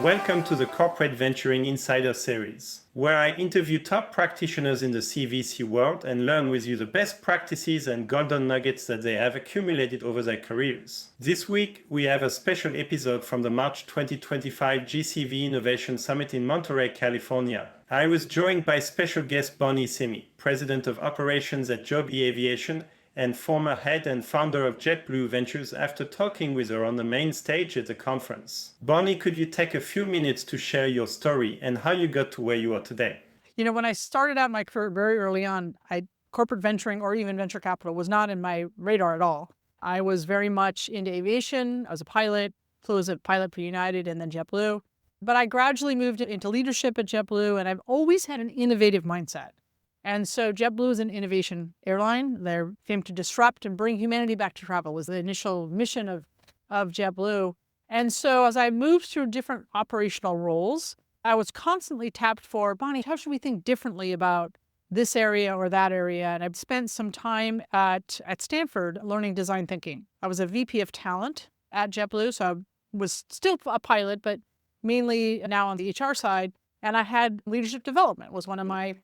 Welcome to the Corporate Venturing Insider Series, where I interview top practitioners in the CVC world and learn with you the best practices and golden nuggets that they have accumulated over their careers. This week, we have a special episode from the March 2025 GCVI Innovation Summit in Monterey, California. I was joined by special guest Bonny Simi, President of Operations at Joby Aviation and former head and founder of JetBlue Ventures, after talking with her on the main stage at the conference. Bonny, could you take a few minutes to share your story and how you got to where you are today? You know, when I started out my career very early on, corporate venturing or even venture capital was not in my radar at all. I was very much into aviation. I was a pilot, flew as a pilot for United and then JetBlue. But I gradually moved into leadership at JetBlue, and I've always had an innovative mindset. And so JetBlue is an innovation airline. They came to disrupt and bring humanity back to travel was the initial mission of JetBlue. And so as I moved through different operational roles, I was constantly tapped for, Bonny, how should we think differently about this area or that area? And I've spent some time at Stanford learning design thinking. I was a VP of talent at JetBlue, so I was still a pilot, but mainly now on the HR side. And I had leadership development was one of my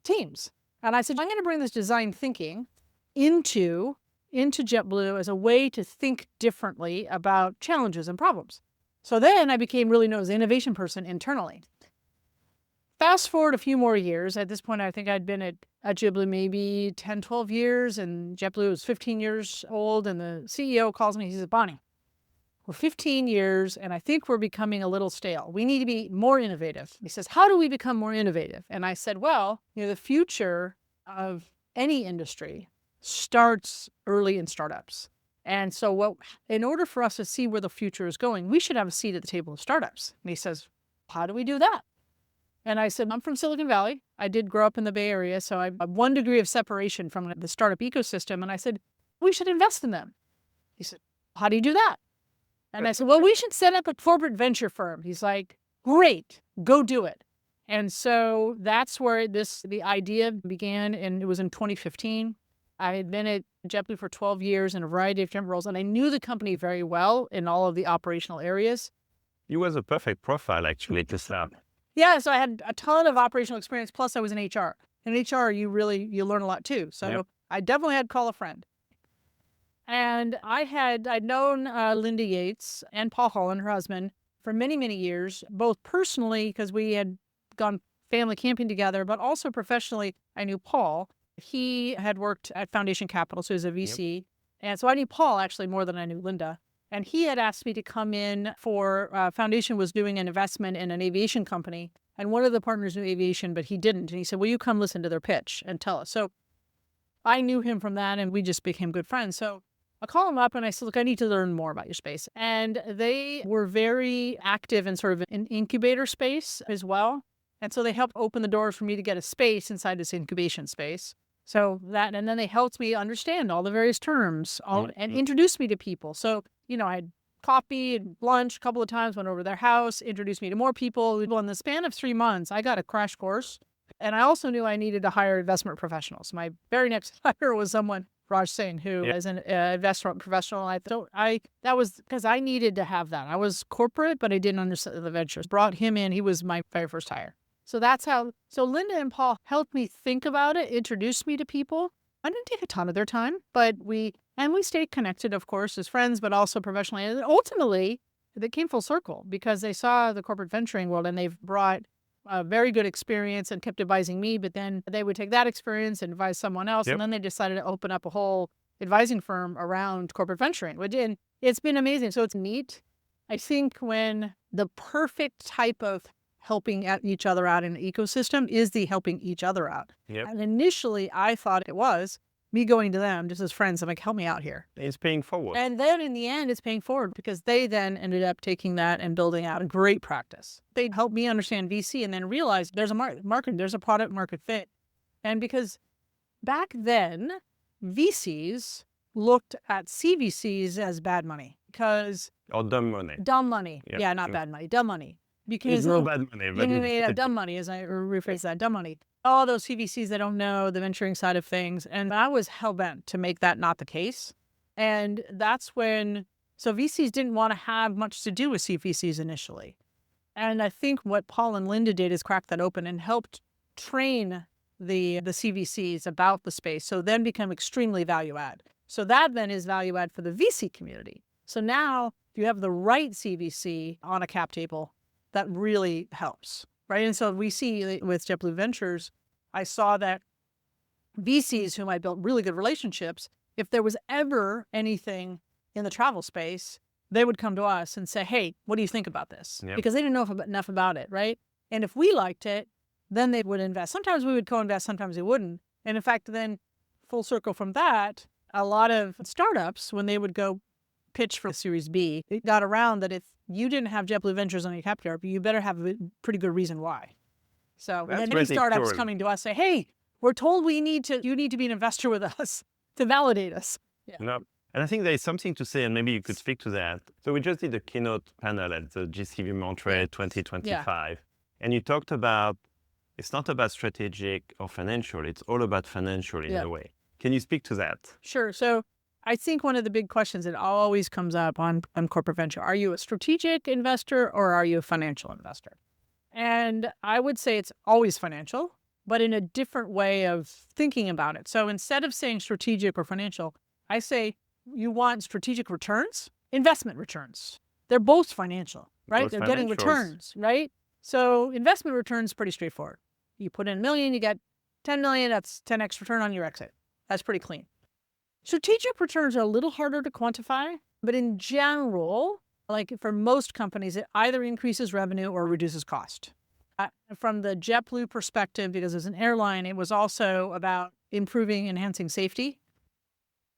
teams. And I said, I'm going to bring this design thinking into JetBlue as a way to think differently about challenges and problems. So then I became really known as an innovation person internally. Fast forward a few more years. At this point, I think I'd been at JetBlue maybe 10, 12 years, and JetBlue was 15 years old. And the CEO calls me, he says, Bonny, we're 15 years, and I think we're becoming a little stale. We need to be more innovative. He says, how do we become more innovative? And I said, well, the future of any industry starts early in startups. And so in order for us to see where the future is going, we should have a seat at the table of startups. And he says, how do we do that? And I said, I'm from Silicon Valley. I did grow up in the Bay Area, so I have 1 degree of separation from the startup ecosystem. And I said, we should invest in them. He said, how do you do that? And I said, well, we should set up a corporate venture firm. He's like, great, go do it. And so that's where the idea began, and it was in 2015. I had been at JetBlue for 12 years in a variety of different roles, and I knew the company very well in all of the operational areas. You was a perfect profile, actually, to start. Yeah, so I had a ton of operational experience, plus I was in HR. In HR, you learn a lot too. So yep. I definitely had to call a friend. And I'd known Linda Yates and Paul Holland, her husband, for many, many years, both personally because we had gone family camping together, but also professionally. I knew Paul. He had worked at Foundation Capital, so he was a VC. Yep. And so I knew Paul actually more than I knew Linda. And he had asked me to come in for Foundation was doing an investment in an aviation company. And one of the partners knew aviation, but he didn't. And he said, will you come listen to their pitch and tell us? So I knew him from that, and we just became good friends. So I call him up and I said, look, I need to learn more about your space. And they were very active in sort of an incubator space as well. And so they helped open the doors for me to get a space inside this incubation space. So that, and then they helped me understand all the various terms and introduced me to people. So, I had coffee and lunch a couple of times, went over to their house, introduced me to more people. In the span of 3 months, I got a crash course. And I also knew I needed to hire investment professionals. My very next hire was someone, Raj Singh, who is an investment professional. That was because I needed to have that. I was corporate, but I didn't understand the ventures. Brought him in. He was my very first hire. So that's how. So Linda and Paul helped me think about it, introduced me to people. I didn't take a ton of their time, but we stayed connected, of course, as friends, but also professionally. And ultimately, they came full circle because they saw the corporate venturing world, and they've brought a very good experience and kept advising me, but then they would take that experience and advise someone else. Yep. And then they decided to open up a whole advising firm around corporate venturing, and it's been amazing. So it's neat. I think when the perfect type of helping each other out in an ecosystem is the helping each other out. Yep. And initially I thought it was me going to them just as friends. I'm like, help me out here. It's paying forward. And then in the end, it's paying forward because they then ended up taking that and building out a great practice. They helped me understand VC and then realize there's a market, there's a product market fit. And because back then, VCs looked at CVCs as bad money because... Or dumb money. Dumb money. Yep. Yeah, not bad money, dumb money. Because it's no bad money. But dumb money, as I rephrase that, dumb money. All those CVCs that don't know the venturing side of things. And I was hell-bent to make that not the case. And that's when, so VCs didn't want to have much to do with CVCs initially. And I think what Paul and Linda did is crack that open and helped train the CVCs about the space, so then become extremely value add. So that then is value add for the VC community. So now if you have the right CVC on a cap table, that really helps, right? And so we see with JetBlue Ventures, I saw that VCs whom I built really good relationships, if there was ever anything in the travel space, they would come to us and say, hey, what do you think about this? Yep. Because they didn't know enough about it, right? And if we liked it, then they would invest. Sometimes we would co-invest, sometimes they wouldn't. And in fact, then full circle from that, a lot of startups, when they would go pitch for Series B, it got around that if you didn't have JetBlue Ventures on your cap table, you better have a pretty good reason why. So That's then many really startups cool. coming to us say, hey, we're told you need to be an investor with us to validate us. Yeah. No. And I think there is something to say, and maybe you could speak to that. So we just did a keynote panel at the GCVI Monterey 2025. And you talked about, it's not about strategic or financial, it's all about financial in a way. Can you speak to that? Sure. So I think one of the big questions that always comes up on corporate venture, are you a strategic investor or are you a financial investor? And I would say it's always financial, but in a different way of thinking about it. So instead of saying strategic or financial, I say you want strategic returns, investment returns. They're both financial, right? They're getting returns, right? So investment returns pretty straightforward. You put in $1 million, you get 10 million, that's 10x return on your exit. That's pretty clean. Strategic returns are a little harder to quantify, but in general, like for most companies, it either increases revenue or reduces cost. From the JetBlue perspective, because as an airline, it was also about improving, enhancing safety,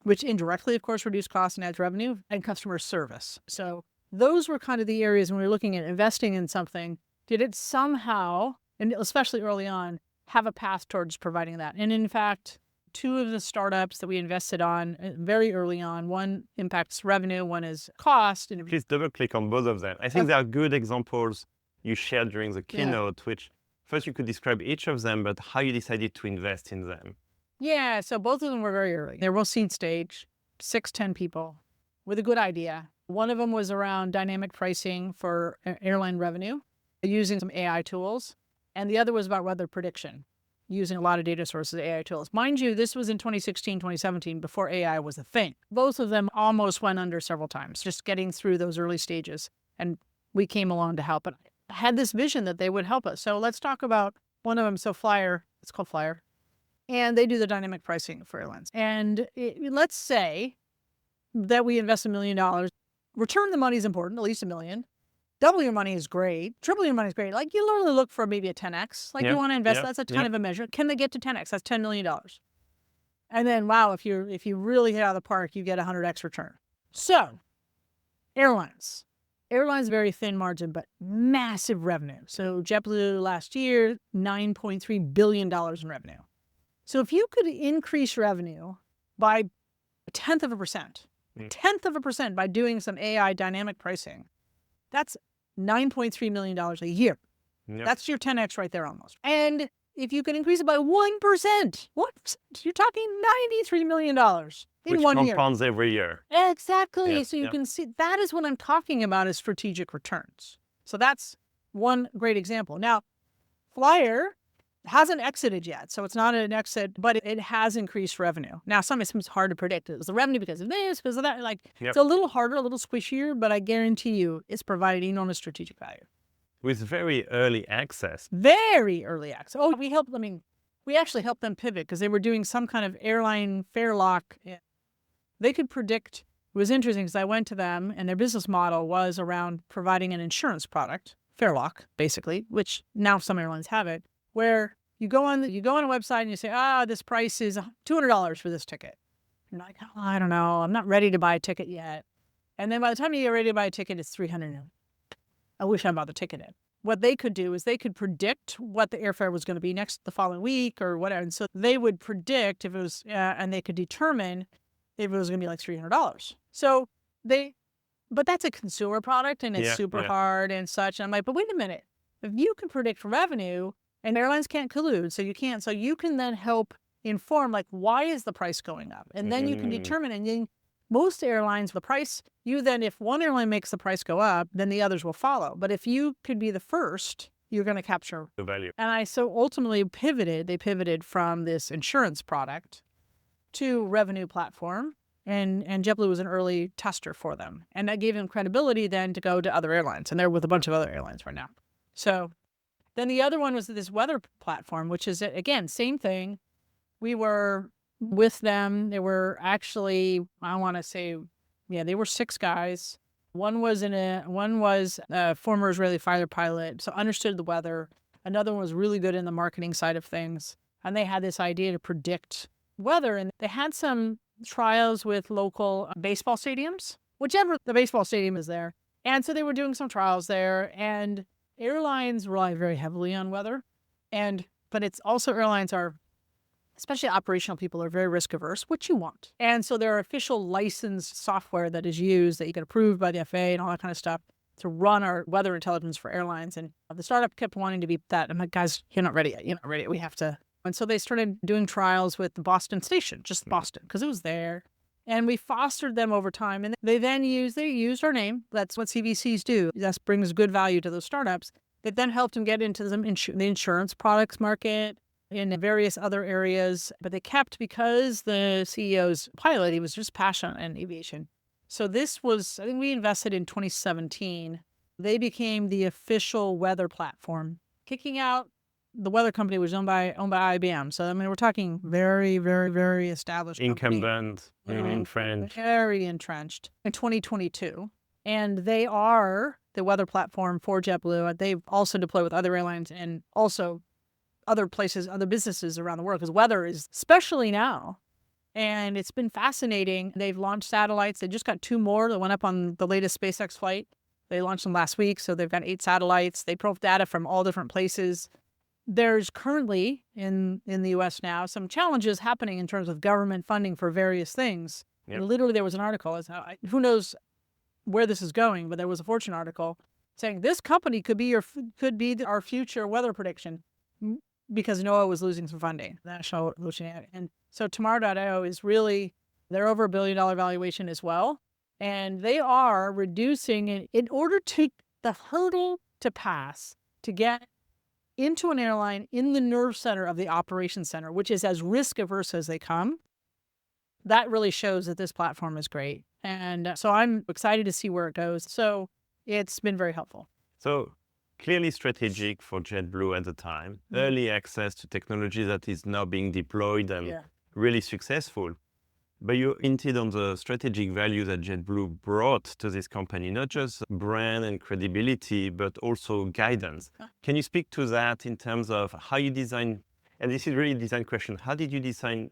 which indirectly, of course, reduced costs and adds revenue, and customer service. So those were kind of the areas when we were looking at investing in something, did it somehow, and especially early on, have a path towards providing that? And in fact, two of the startups that we invested on very early on, one impacts revenue, one is cost. And please double click on both of them. I think there are good examples you shared during the keynote, which first you could describe each of them, but how you decided to invest in them. Yeah, so both of them were very early. They were both seed stage, 6-10 people with a good idea. One of them was around dynamic pricing for airline revenue using some AI tools. And the other was about weather prediction using a lot of data sources, AI tools. Mind you, this was in 2016, 2017, before AI was a thing. Both of them almost went under several times, just getting through those early stages. And we came along to help. But I had this vision that they would help us. So let's talk about one of them. So Flyer, it's called Flyer. And they do the dynamic pricing for airlines. And let's say that we invest $1 million. Return the money is important, at least $1 million. Double your money is great. Triple your money is great. Like you literally look for maybe a 10x. Like you want to invest, that's a kind of a measure. Can they get to 10x? That's $10 million. And then, wow, if you really hit out of the park, you get 100x return. So airlines. Airlines, very thin margin, but massive revenue. So JetBlue last year, $9.3 billion in revenue. So if you could increase revenue by 0.1% by doing some AI dynamic pricing, that's $9.3 million a year. That's your 10x right there almost. And if you can increase it by 1%, you're talking $93 million in 1 year. Which compounds every year. Exactly. So you can see, that is what I'm talking about is strategic returns. So that's one great example. Now, Flyer hasn't exited yet, so it's not an exit, but it has increased revenue. Now, some of it's hard to predict. Is the revenue because of this, because of that? It's a little harder, a little squishier, but I guarantee you it's provided enormous strategic value. With very early access. Very early access. Oh, we actually helped them pivot because they were doing some kind of airline fare lock. They could predict. It was interesting because I went to them and their business model was around providing an insurance product, fare lock, basically, which now some airlines have it, where you go on a website and you say, this price is $200 for this ticket. You're like, I don't know. I'm not ready to buy a ticket yet. And then by the time you get ready to buy a ticket, it's $300. I wish I bought the ticket in. What they could do is they could predict what the airfare was going to be the following week or whatever. And so they would predict if it was, and they could determine if it was going to be like $300. So but that's a consumer product and it's super hard and such. And I'm like, but wait a minute. If you can predict revenue, and airlines can't collude, so you can't. So you can then help inform, like, why is the price going up? And then you can determine, and then most airlines, the price, if one airline makes the price go up, then the others will follow. But if you could be the first, you're going to capture The value. And I so ultimately they pivoted from this insurance product to revenue platform. And JetBlue was an early tester for them. And that gave them credibility then to go to other airlines. And they're with a bunch of other airlines right now. So then the other one was this weather platform, which is, again, same thing. We were with them. They were actually, I want to say, they were 6 guys. One was a former Israeli fighter pilot, so understood the weather. Another one was really good in the marketing side of things. And they had this idea to predict weather. And they had some trials with local baseball stadiums, whichever the baseball stadium is there. And so they were doing some trials there. And airlines rely very heavily on weather. But it's also airlines are, especially operational people, are very risk averse, which you want. And so there are official licensed software that is used that you get approved by the FAA and all that kind of stuff to run our weather intelligence for airlines. And the startup kept wanting to be that. I'm like, guys, you're not ready yet. You're not ready. We have to. And so they started doing trials with the Boston station, just Boston, because it was there. And we fostered them over time. And they used our name. That's what CVCs do. That brings good value to those startups. That then helped them get into the insurance products market, in various other areas, but they kept, because the CEO's pilot, he was just passionate in aviation. So this was, I think we invested in 2017. They became the official weather platform, kicking out the weather company, was owned by IBM. So, I mean, we're talking very, very, very established Incumbent, entrenched. Very entrenched in 2022. And they are the weather platform for JetBlue. They've also deployed with other airlines and also other places, other businesses around the world, because weather is, especially now. And it's been fascinating. They've launched satellites. They just got 2 more that went up on the latest SpaceX flight. They launched them last week. So they've got 8 satellites. They drove data from all different places. There's currently in the US now some challenges happening in terms of government funding for various things. Yep. And literally there was an article, who knows where this is going, but there was a Fortune article saying this company could be our future weather prediction, because NOAA was losing some funding, National Oceanic. And so Tomorrow.io is really, they're over $1 billion valuation as well. And they are reducing it in order to the hurdle to pass to get into an airline in the nerve center of the operations center, which is as risk averse as they come. That really shows that this platform is great. And so I'm excited to see where it goes. So it's been very helpful. So clearly strategic for JetBlue at the time, early access to technology that is now being deployed and really successful. But you hinted on the strategic value that JetBlue brought to this company, not just brand and credibility, but also guidance. Can you speak to that in terms of how you design, and this is really a design question, how did you design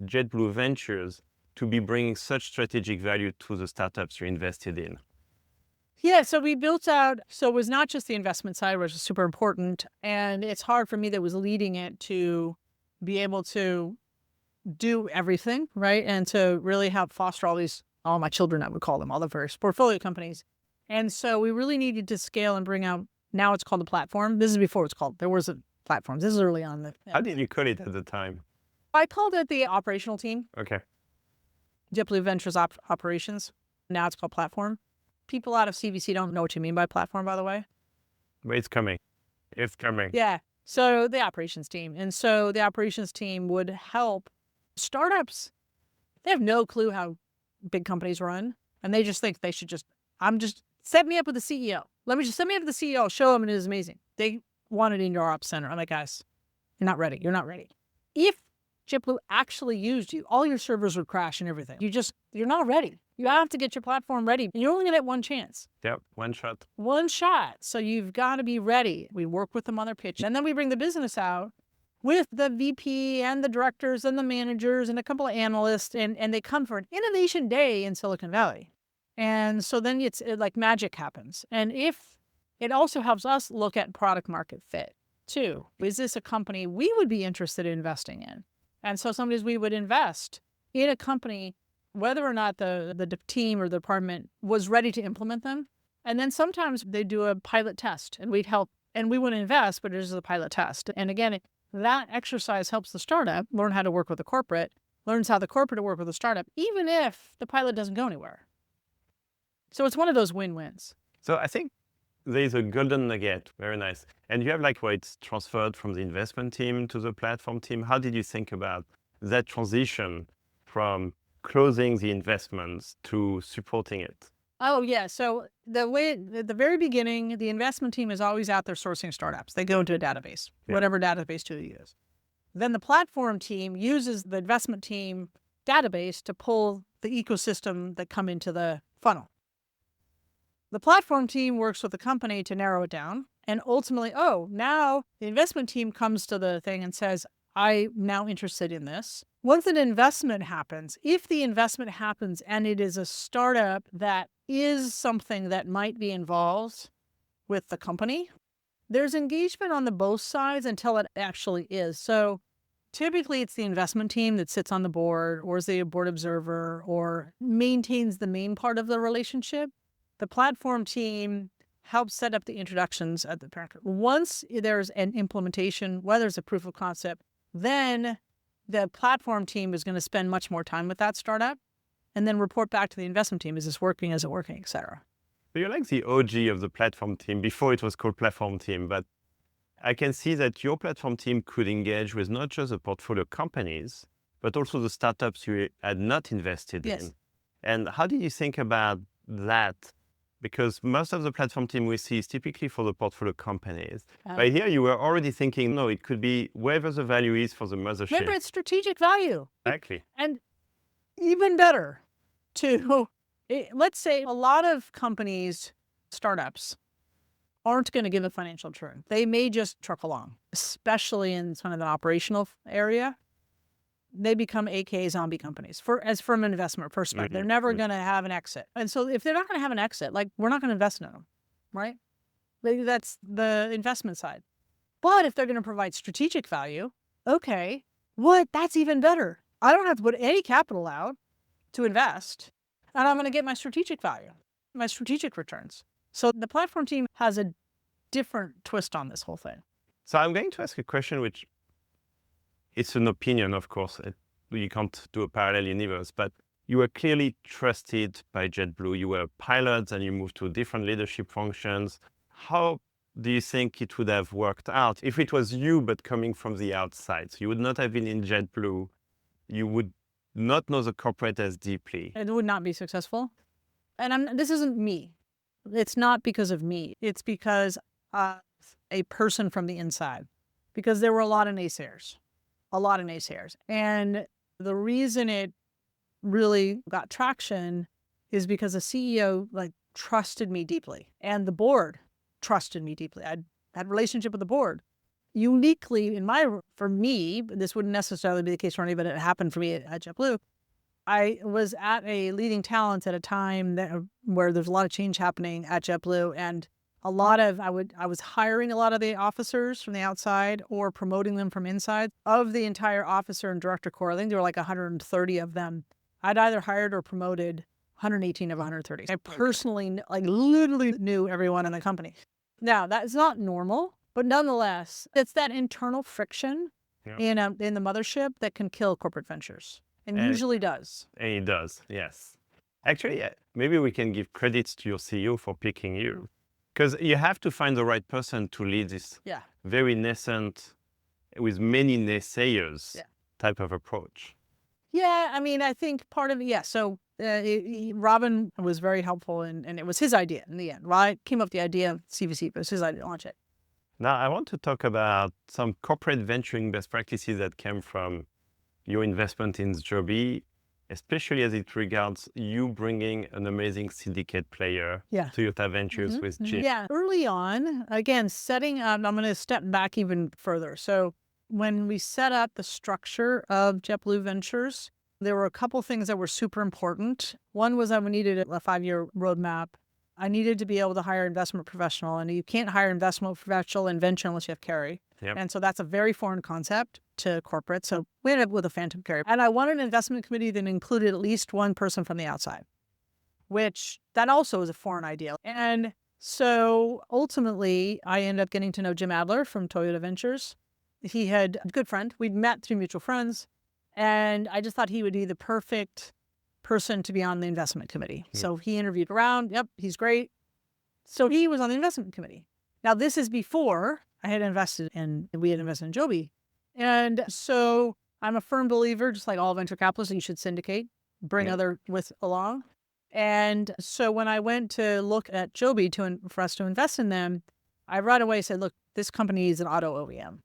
JetBlue Ventures to be bringing such strategic value to the startups you invested in? Yeah, so we built out, so it was not just the investment side, which was super important. And it's hard for me that was leading it to be able to do everything, right? And to really help foster all my children, I would call them, all the various portfolio companies. And so we really needed to scale and bring out, now it's called the platform. This is before it's called, there was a platform. This is early on. How did you call it at the time? I called it the operational team. Okay. JetBlue Ventures operations. Now it's called platform. People out of CVC don't know what you mean by platform, by the way. But it's coming. It's coming. Yeah. So the operations team. And so the operations team would help startups. They have no clue how big companies run. And they just think they should set me up with the CEO. Let me just set me up with the CEO, show them, and it is amazing. They want it in your ops center. I'm like, guys, you're not ready. You're not ready. If JetBlue actually used you, all your servers would crash and everything. You're not ready. You have to get your platform ready. And you're only going to get one chance. Yep, one shot. One shot. So you've got to be ready. We work with them on their pitch. And then we bring the business out with the VP and the directors and the managers and a couple of analysts. And they come for an innovation day in Silicon Valley. And so then it's like magic happens. And if it also helps us look at product market fit too. Is this a company we would be interested in investing in? And so sometimes we would invest in a company, whether or not the team or the department was ready to implement them. And then sometimes they do a pilot test and we'd help, and we wouldn't invest, but it is a pilot test. And again, that exercise helps the startup learn how to work with the corporate. learns how the corporate to work with a startup, even if the pilot doesn't go anywhere. So it's one of those win-wins. So I think there's a golden nugget. Very nice. And you have like where it's transferred from the investment team to the platform team. How did you think about that transition from closing the investments to supporting it? Oh, yeah. So the way at the very beginning, the investment team is always out there sourcing startups. They go into a database, whatever database tool you use. Then the platform team uses the investment team database to pull the ecosystem that come into the funnel. The platform team works with the company to narrow it down. And ultimately, now the investment team comes to the thing and says, I'm now interested in this. Once an investment happens, if the investment happens and it is a startup that is something that might be involved with the company, there's engagement on the both sides until it actually is. So typically it's the investment team that sits on the board or is the board observer or maintains the main part of the relationship. The platform team helps set up the introductions at the parent. Once there's an implementation, whether it's a proof of concept, then the platform team is going to spend much more time with that startup and then report back to the investment team. Is this working? Is it working? Et cetera. So you're like the OG of the platform team before it was called platform team, but I can see that your platform team could engage with not just the portfolio companies, but also the startups you had not invested in. And how did you think about that? Because most of the platform team we see is typically for the portfolio companies. But here you were already thinking, no, it could be wherever the value is for the mothership. Remember, it's strategic value. Exactly. And even better, let's say a lot of companies, startups, aren't going to give a financial return. They may just truck along, especially in kind of the operational area. They become AKA zombie companies from an investment perspective. They're never going to have an exit. And so if they're not going to have an exit, like we're not going to invest in them, right? Maybe that's the investment side. But if they're going to provide strategic value, okay, that's even better. I don't have to put any capital out to invest, and I'm going to get my strategic value, my strategic returns. So the platform team has a different twist on this whole thing. So I'm going to ask a question which it's an opinion, of course. You can't do a parallel universe, but you were clearly trusted by JetBlue. You were pilots and you moved to different leadership functions. How do you think it would have worked out if it was you, but coming from the outside? So you would not have been in JetBlue. You would not know the corporate as deeply. It would not be successful. And this isn't me. It's not because of me. It's because of a person from the inside. Because there were a lot of naysayers. And the reason it really got traction is because the CEO trusted me deeply and the board trusted me deeply. I had a relationship with the board. Uniquely for me, this wouldn't necessarily be the case for anybody, but it happened for me at JetBlue. I was at a leading talent at a time where there's a lot of change happening at JetBlue, and I was hiring a lot of the officers from the outside or promoting them from inside. Of the entire officer and director corps, I think there were like 130 of them. I'd either hired or promoted 118 of 130. I personally, literally knew everyone in the company. Now, that's not normal, but nonetheless, it's that internal friction in the mothership that can kill corporate ventures, and usually does. And it does, yes. Actually, maybe we can give credits to your CEO for picking you. Because you have to find the right person to lead this very nascent, with many naysayers type of approach. Yeah, I mean, I think part of it, So Robin was very helpful, and it was his idea in the end. I came up with the idea of CVC, but it was his idea to launch it. Now, I want to talk about some corporate venturing best practices that came from your investment in Joby, especially as it regards you bringing an amazing syndicate player, Toyota Ventures with Jeep. Yeah, early on, again, setting up, I'm going to step back even further. So when we set up the structure of JetBlue Ventures, there were a couple things that were super important. One was I needed a 5-year roadmap. I needed to be able to hire an investment professional, and you can't hire an investment professional in venture unless you have carry. And so that's a very foreign concept to corporate. So we ended up with a phantom carry. And I wanted an investment committee that included at least one person from the outside, which that also is a foreign idea. And so ultimately, I ended up getting to know Jim Adler from Toyota Ventures. He had a good friend. We'd met through mutual friends. And I just thought he would be the perfect person to be on the investment committee. So he interviewed around. Yep, he's great. So he was on the investment committee. Now, this is before we had invested in Joby. And so I'm a firm believer, just like all venture capitalists, you should syndicate, bring other with along. And so when I went to look at Joby for us to invest in them, I right away said, look, this company is an auto OEM.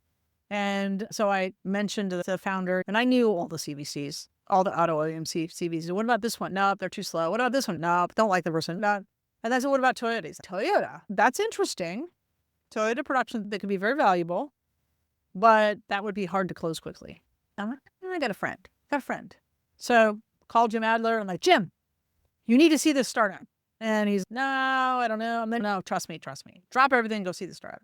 And so I mentioned to the founder, and I knew all the CVCs, all the auto OEM CVCs. What about this one? Nope, they're too slow. What about this one? Nope, don't like the person. No. And I said, what about Toyota? He said, Toyota, that's interesting. Toyota production, that could be very valuable, but that would be hard to close quickly. I'm like, I got a friend. So called Jim Adler. I'm like, Jim, you need to see this startup. And he's, no, I don't know. I'm like, no, trust me. Drop everything, go see the startup.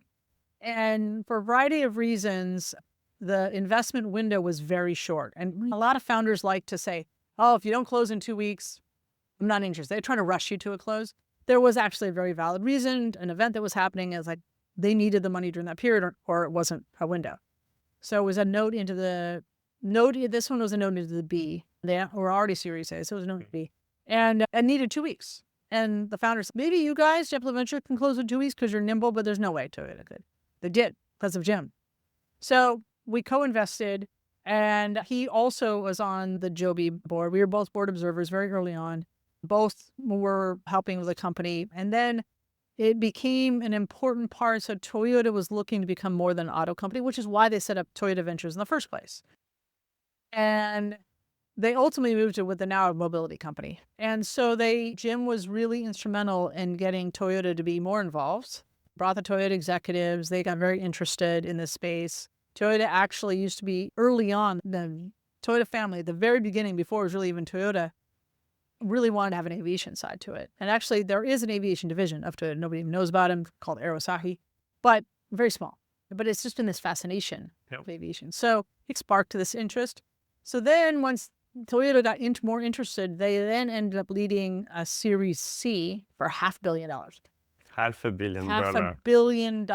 And for a variety of reasons, the investment window was very short. And a lot of founders like to say, oh, if you don't close in 2 weeks, I'm not interested. They're trying to rush you to a close. There was actually a very valid reason. An event that was happening is like they needed the money during that period or it wasn't a window. So it was a note into the note. This one was a note into the B. They were already Series A, so it was a note into B. And needed 2 weeks. And the founders said, maybe you guys, JetBlue Ventures, can close in 2 weeks because you're nimble, but there's no way Toyota could. They did because of Jim. So we co-invested, and he also was on the Joby board. We were both board observers very early on. Both were helping with the company. And then it became an important part. So Toyota was looking to become more than an auto company, which is why they set up Toyota Ventures in the first place. And they ultimately moved it with the now mobility company. And so Jim was really instrumental in getting Toyota to be more involved, brought the Toyota executives. They got very interested in this space. Toyota actually used to be early on, the Toyota family, at the very beginning, before it was really even Toyota, really wanted to have an aviation side to it. And actually, there is an aviation division of Toyota. Nobody even knows about him, called Aerosahi, but very small. But it's just been this fascination of aviation. So it sparked this interest. So then once Toyota got more interested, they then ended up leading a Series C for $500 million. $500 million. $500 million.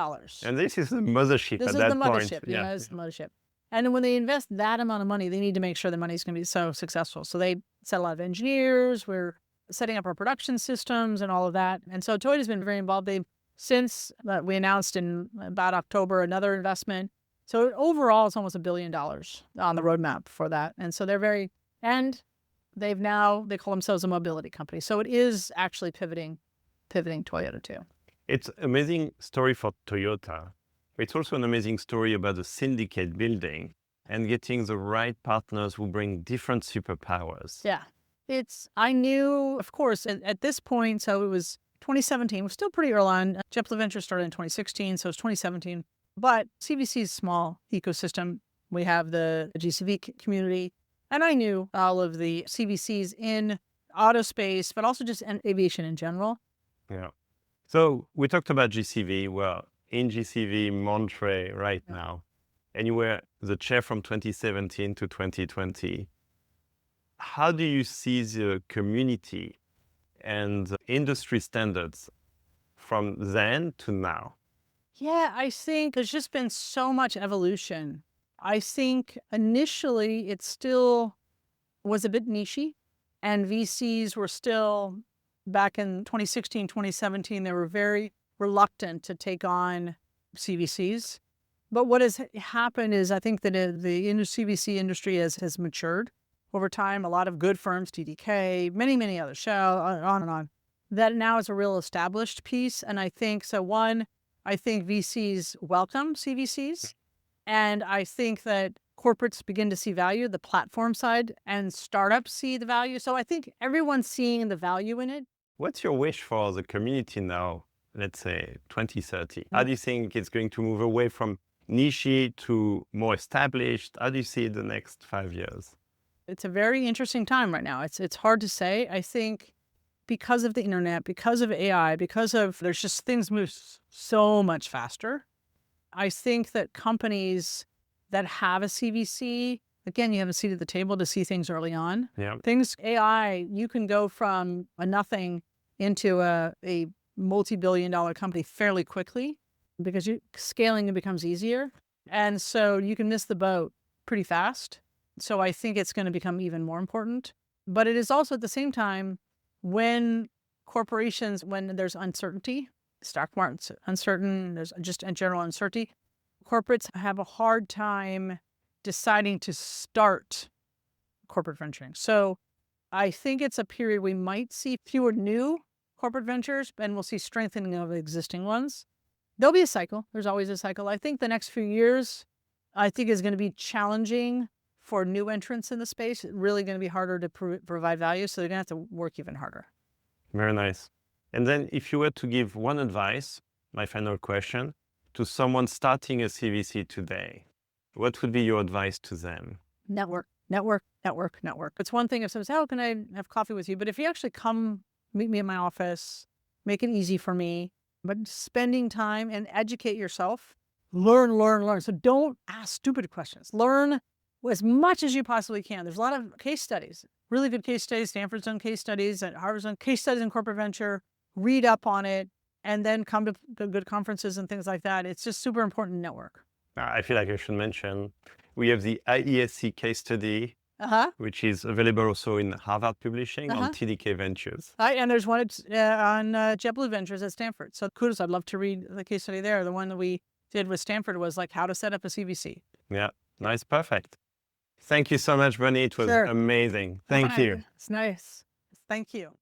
And this is the mothership this at is that the point. mothership. Yeah, it's the mothership. And then when they invest that amount of money, they need to make sure the money's going to be so successful. So they set a lot of engineers. We're setting up our production systems and all of that. And so Toyota's been very involved. Since we announced in about October another investment. So overall, it's almost $1 billion on the roadmap for that. And so they call themselves a mobility company. So it is actually pivoting Toyota too. It's an amazing story for Toyota. It's also an amazing story about the syndicate building and getting the right partners who bring different superpowers. Yeah. I knew, of course, at this point, so it was 2017, we're still pretty early on. JetBlue Ventures started in 2016, so it's 2017. But CVC is a small ecosystem. We have the GCVI community. And I knew all of the CVCs in auto space, but also just in aviation in general. Yeah. So we talked about GCV. Well, in GCV Monterey right now, and you were the chair from 2017 to 2020. How do you see the community and the industry standards from then to now? Yeah, I think there's just been so much evolution. I think initially it still was a bit nichey, and VCs were still, back in 2016, 2017, they were very reluctant to take on CVCs. But what has happened is I think that the CVC industry has matured over time. A lot of good firms, TDK, many others, Shell, on and on, that now is a real established piece. And I think, I think VCs welcome CVCs. And I think that corporates begin to see value, the platform side, and startups see the value. So I think everyone's seeing the value in it. What's your wish for the community now, let's say 2030? How do you think it's going to move away from niche to more established? How do you see the next 5 years? It's a very interesting time right now. It's hard to say. I think because of the internet, because of AI, there's just things move so much faster. I think that companies that have a CVC, again, you have a seat at the table to see things early on. Yeah. AI, you can go from a nothing into a multi-billion-dollar company fairly quickly because scaling becomes easier. And so you can miss the boat pretty fast. So I think it's going to become even more important. But it is also at the same time when corporations, when there's uncertainty, stock market's uncertain, there's just a general uncertainty, corporates have a hard time deciding to start corporate venturing. So I think it's a period we might see fewer new corporate ventures, and we'll see strengthening of existing ones. There'll be a cycle. There's always a cycle. I think the next few years, I think is going to be challenging for new entrants in the space. It's really going to be harder to provide value. So they're going to have to work even harder. Very nice. And then if you were to give one advice, my final question, to someone starting a CVC today, what would be your advice to them? Network. It's one thing if someone says, "How can I have coffee with you?" But if you actually come meet me in my office, make it easy for me, but spending time and educate yourself, learn. So don't ask stupid questions. Learn as much as you possibly can. There's a lot of case studies, really good case studies. Stanford's done case studies, and Harvard's done case studies in corporate venture. Read up on it, and then come to good conferences and things like that. It's just super important to network. I feel like I should mention, we have the IESC case study, which is available also in Harvard Publishing on TDK Ventures. And there's one on JetBlue Ventures at Stanford. So kudos, I'd love to read the case study there. The one that we did with Stanford was like how to set up a CVC. Yeah, nice, perfect. Thank you so much, Bonny. It was amazing. Thank you. It's nice. Thank you.